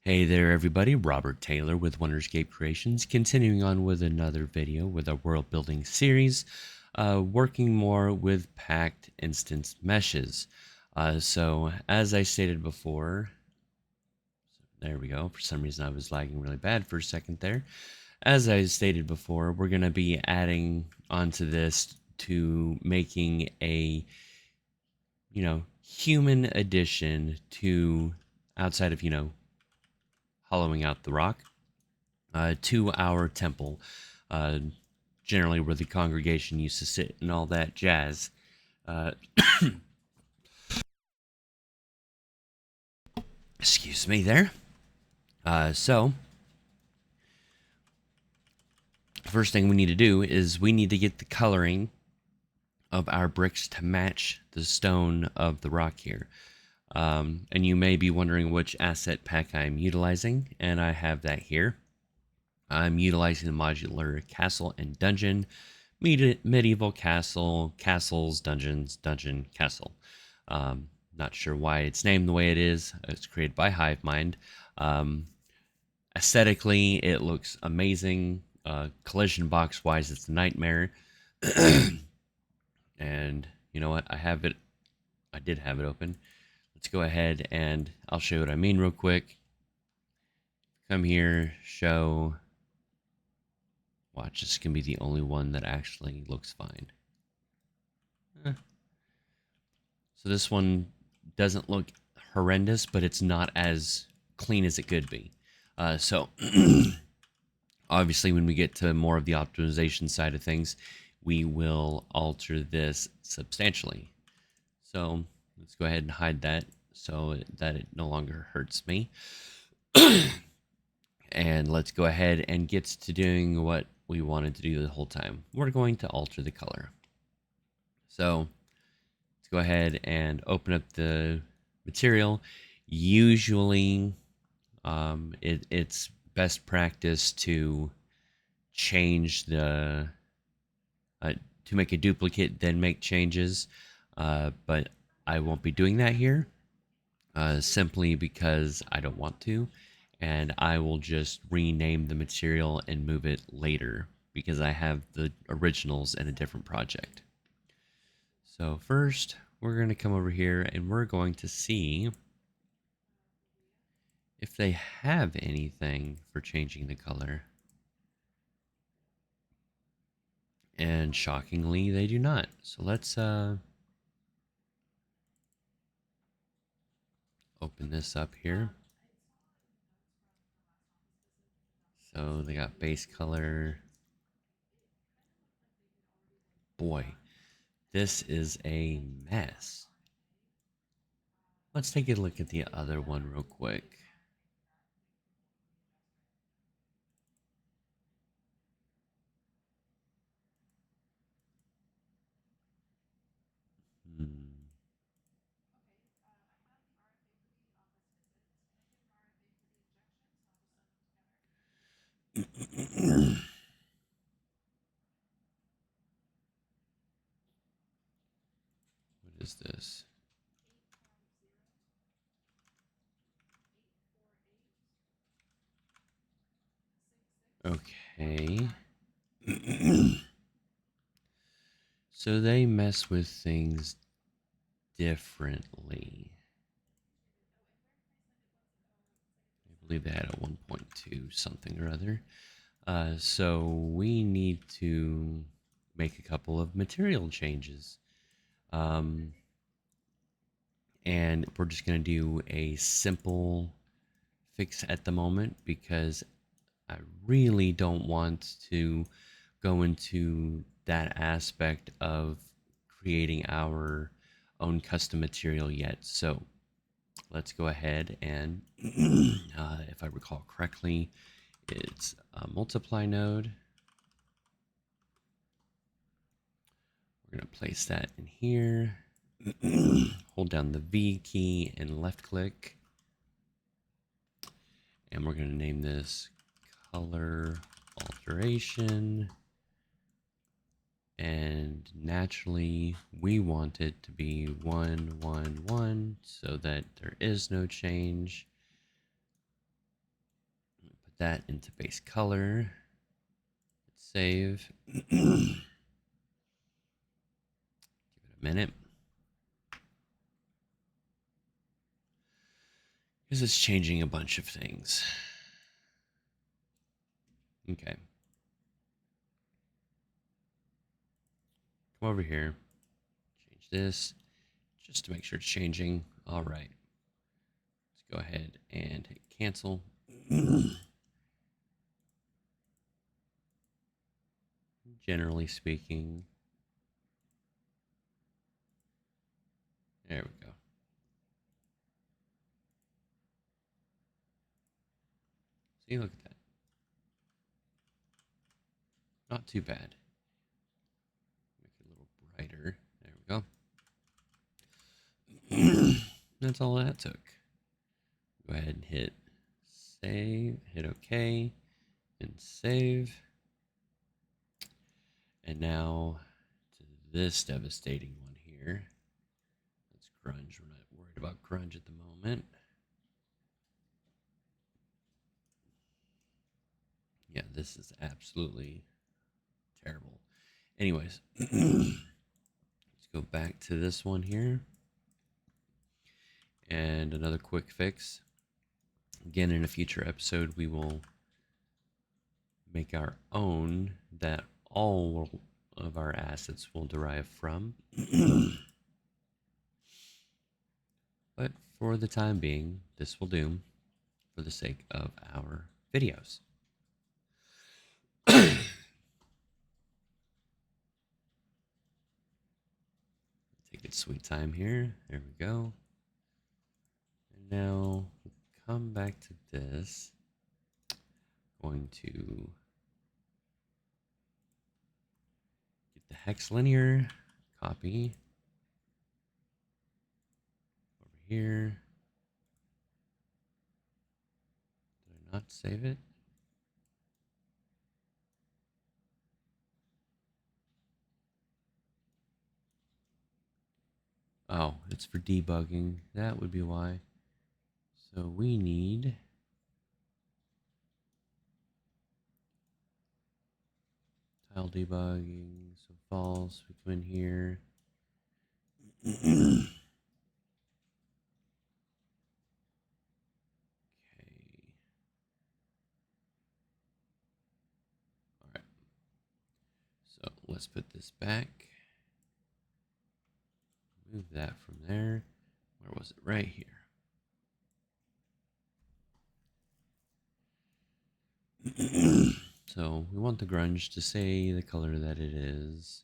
Hey there everybody, Robert Taylor with Wonderscape Creations, continuing on with another video with our world building series, working more with packed instance meshes. So as I stated before, there we go, for some reason I was lagging really bad for a second there. As I stated before, we're going to be adding onto this to making a, human addition to, outside of, hollowing out the rock, to our temple, uh, generally where the congregation used to sit and all that jazz. Uh, excuse me there. So, first thing we need to do is we need to get the coloring of our bricks to match the stone of the rock here. And you may be wondering which asset pack I'm utilizing, and I have that here. I'm utilizing the modular castle and dungeon, medieval castle, castles, dungeons, dungeon, castle. Not sure why it's named the way it is. It's created by HiveMind. Aesthetically, it looks amazing. Collision box wise, it's a nightmare. And you know what? I did have it open. Let's go ahead and I'll show you what I mean real quick. Come here, show. Watch, this can be the only one that actually looks fine. So this one doesn't look horrendous, but it's not as clean as it could be. So obviously when we get to more of the optimization side of things, we will alter this substantially. So let's go ahead and hide that so that it no longer hurts me. And let's go ahead and get to doing what we wanted to do the whole time. We're going to alter the color. So let's go ahead and open up the material. Usually it's best practice to change the to make a duplicate, then make changes, but I won't be doing that here, simply because I don't want to, and I will just rename the material and move it later because I have the originals in a different project. So first we're going to come over here and we're going to see if they have anything for changing the color. And shockingly, they do not. So let's open this up here. So they got base color. Boy, this is a mess. Let's take a look at the other one real quick. What is this? Okay. So they mess with things differently. I believe they had a 1.2 something or other. So we need to make a couple of material changes. And we're just going to do a simple fix at the moment because I really don't want to go into that aspect of creating our own custom material yet. So let's go ahead and, if I recall correctly, it's a multiply node. We're going to place that in here. Hold down the V key and left click. And we're going to name this color alteration. And naturally, we want it to be 1, 1, 1 so that there is no change. that into base color. Save. Give it a minute. Because it's changing a bunch of things. Okay. Come over here. Change this just to make sure it's changing. All right. Let's go ahead and hit cancel. Generally speaking. There we go. See, look at that. Not too bad. Make it a little brighter. There we go. That's all that took. Go ahead and hit save, hit OK, and save. And now to this devastating one here. That's grunge. We're not worried about grunge at the moment. Yeah, this is absolutely terrible. Anyways, let's go back to this one here. And another quick fix. Again, in a future episode, we will make our own that all of our assets will derive from. But for the time being, this will do for the sake of our videos. Take its sweet time here. There we go. And now we'll come back to this. Going to get the hex linear, copy over here. Did I not save it? Oh, it's for debugging. That would be why. So we need tile debugging. So false. We come in here. Okay. All right. So let's put this back. Move that from there. Where was it? Right here. So we want the grunge to say the color that it is.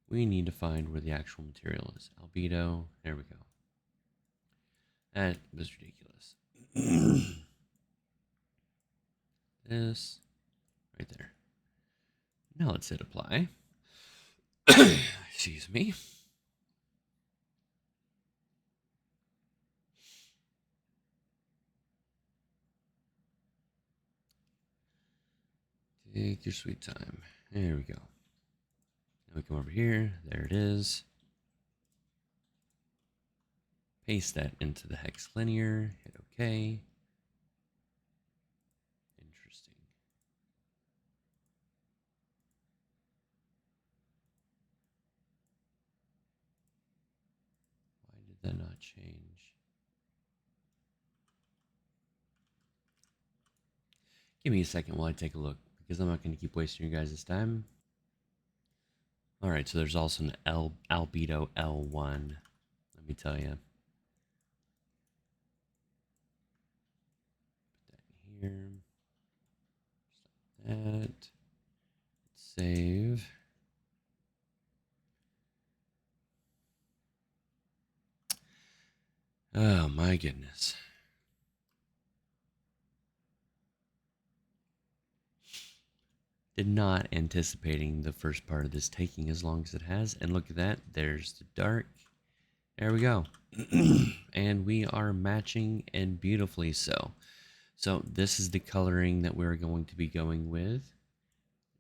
We need to find where the actual material is. Albedo. There we go. That was ridiculous. This right there. Now let's hit apply. Excuse me. Take your sweet time. There we go. Now we come over here. There it is. Paste that into the hex linear. Hit OK. Interesting. Why did that not change? Give me a second while I take a look, because I'm not going to keep wasting your guys' time. All right, so there's also an albedo L1. Let me tell you. Put that here. Stop that. Save. Oh my goodness. Did not anticipating the first part of this taking as long as it has. And look at that. There's the dark. There we go. And we are matching, and beautifully so. So this is the coloring that we're going to be going with.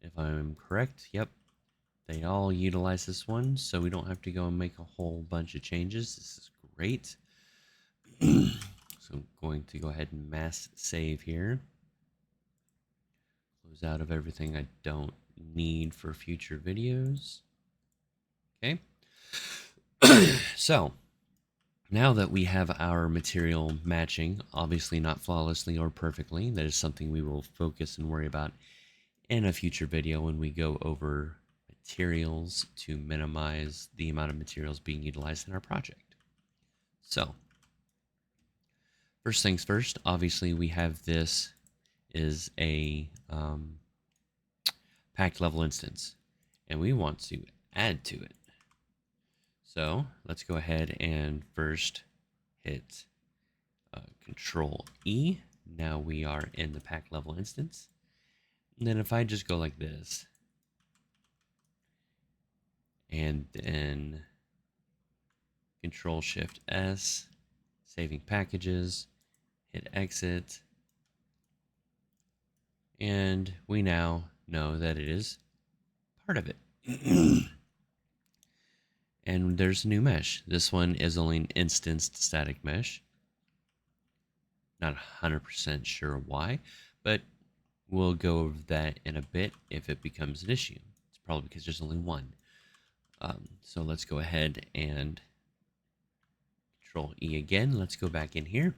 If I'm correct, yep. They all utilize this one, so we don't have to go and make a whole bunch of changes. This is great. So I'm going to go ahead and mass save here. Close out of everything I don't need for future videos. Okay. So now that we have our material matching, obviously not flawlessly or perfectly, that is something we will focus and worry about in a future video when we go over materials to minimize the amount of materials being utilized in our project. So first things first, obviously we have this is a packed level instance, and we want to add to it. So let's go ahead and first hit Control E. Now we are in the packed level instance. And then if I just go like this, and then Control Shift S, saving packages, hit exit, and we now know that it is part of it. And there's a new mesh. This one is only an instanced static mesh. Not 100% sure why, but we'll go over that in a bit if it becomes an issue. It's probably because there's only one. So let's go ahead and Control E again. Let's go back in here.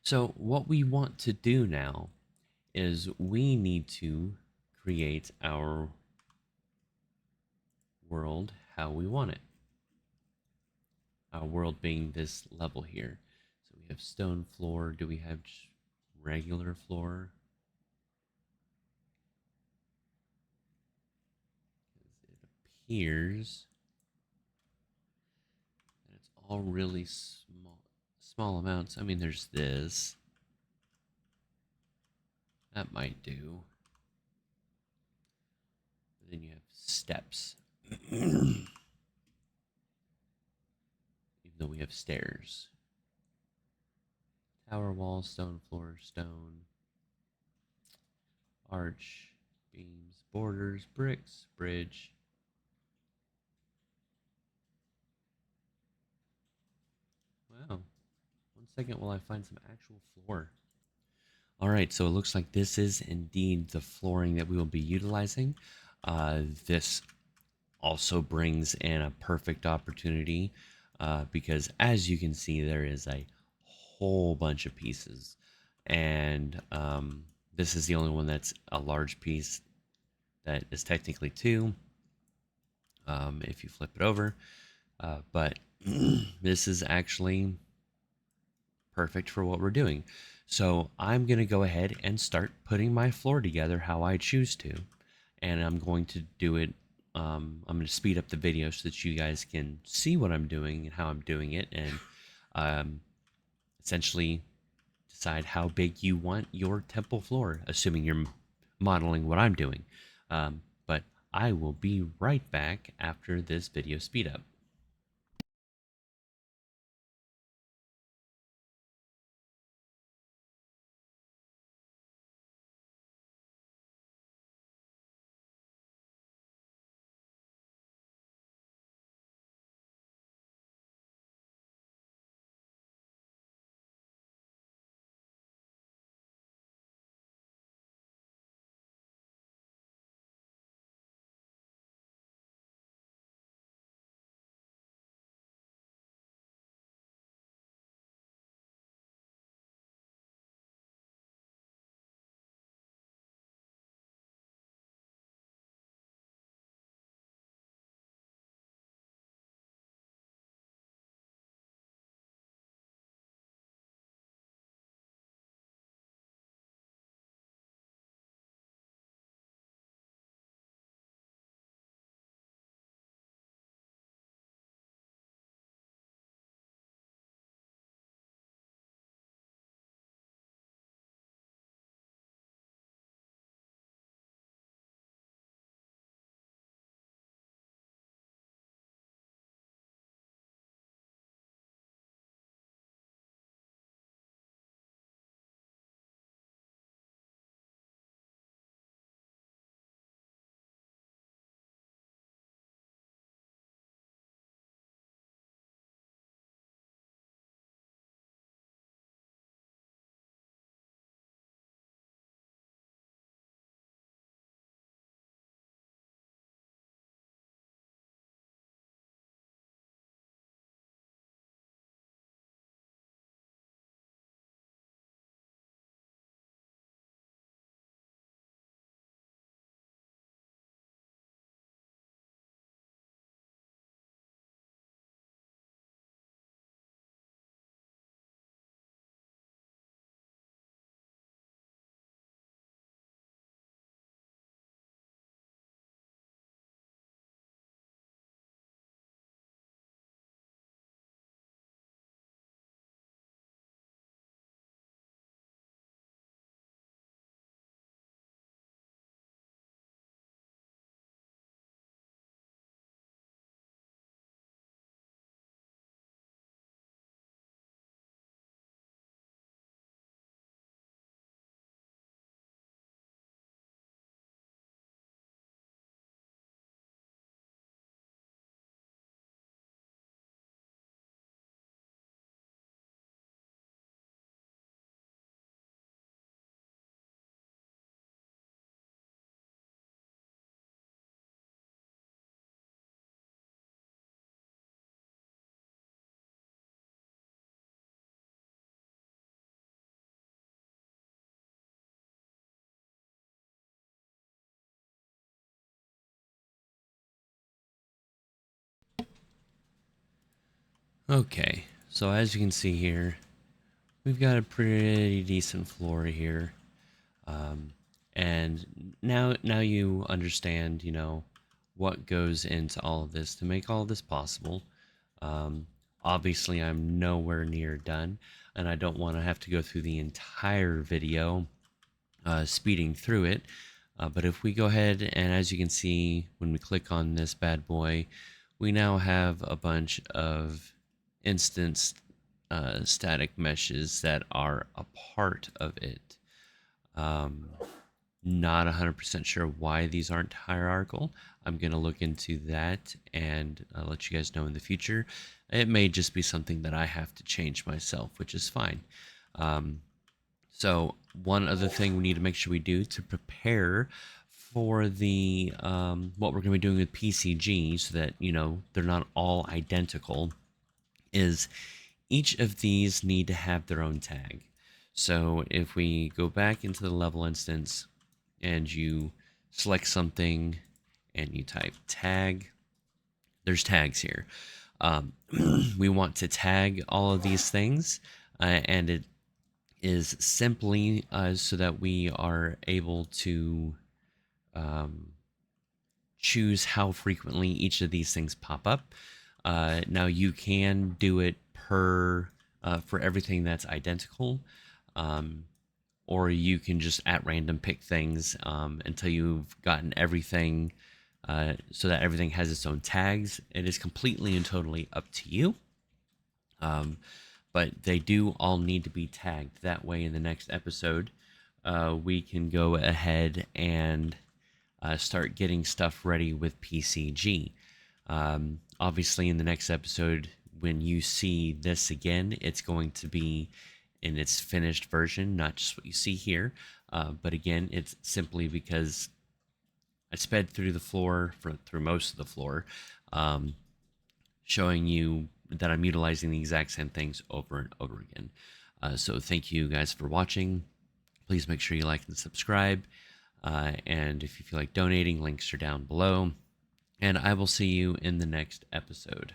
So what we want to do now is we need to create our world how we want it. Our world being this level here. So we have stone floor. Do we have just regular floor? It appears that it's all really small amounts. I mean, there's this. That might do. Then you have steps. Even though we have stairs. Tower wall, stone floor, stone. Arch, beams, borders, bricks, bridge. Wow. 1 second while I find some actual floor. Alright, so it looks like this is indeed the flooring that we will be utilizing. This also brings in a perfect opportunity because as you can see, there is a whole bunch of pieces. And this is the only one that's a large piece that is technically two if you flip it over. But this is actually perfect for what we're doing. So I'm going to go ahead and start putting my floor together how I choose to. And I'm going to do it. I'm going to speed up the video so that you guys can see what I'm doing and how I'm doing it. And essentially decide how big you want your temple floor, assuming you're modeling what I'm doing. But I will be right back after this video speed up. Okay, so as you can see here, we've got a pretty decent floor here. And now you understand, what goes into all of this to make all of this possible. Um, Obviously, I'm nowhere near done, and I don't want to have to go through the entire video speeding through it. But if we go ahead and, as you can see, when we click on this bad boy, we now have a bunch of instance static meshes that are a part of it. Um, Not 100% sure why these aren't hierarchical. I'm going to look into that and let you guys know in the future. It may just be something that I have to change myself, which is fine. Um, so one other thing we need to make sure we do to prepare for the what we're going to be doing with PCG, so that they're not all identical, is each of these need to have their own tag. So if we go back into the level instance and you select something and you type tag, there's tags here. We want to tag all of these things, and it is simply so that we are able to um, choose how frequently each of these things pop up. Now you can do it per for everything that's identical, um, or you can just at random pick things until you've gotten everything, so that everything has its own tags. It is completely and totally up to you. Um, but they do all need to be tagged. That way, in the next episode, we can go ahead and start getting stuff ready with PCG. Obviously, in the next episode, when you see this again, it's going to be in its finished version, not just what you see here. But again, it's simply because I sped through the floor, through most of the floor, um, showing you that I'm utilizing the exact same things over and over again. So thank you guys for watching. Please make sure you like and subscribe. And if you feel like donating, links are down below. And I will see you in the next episode.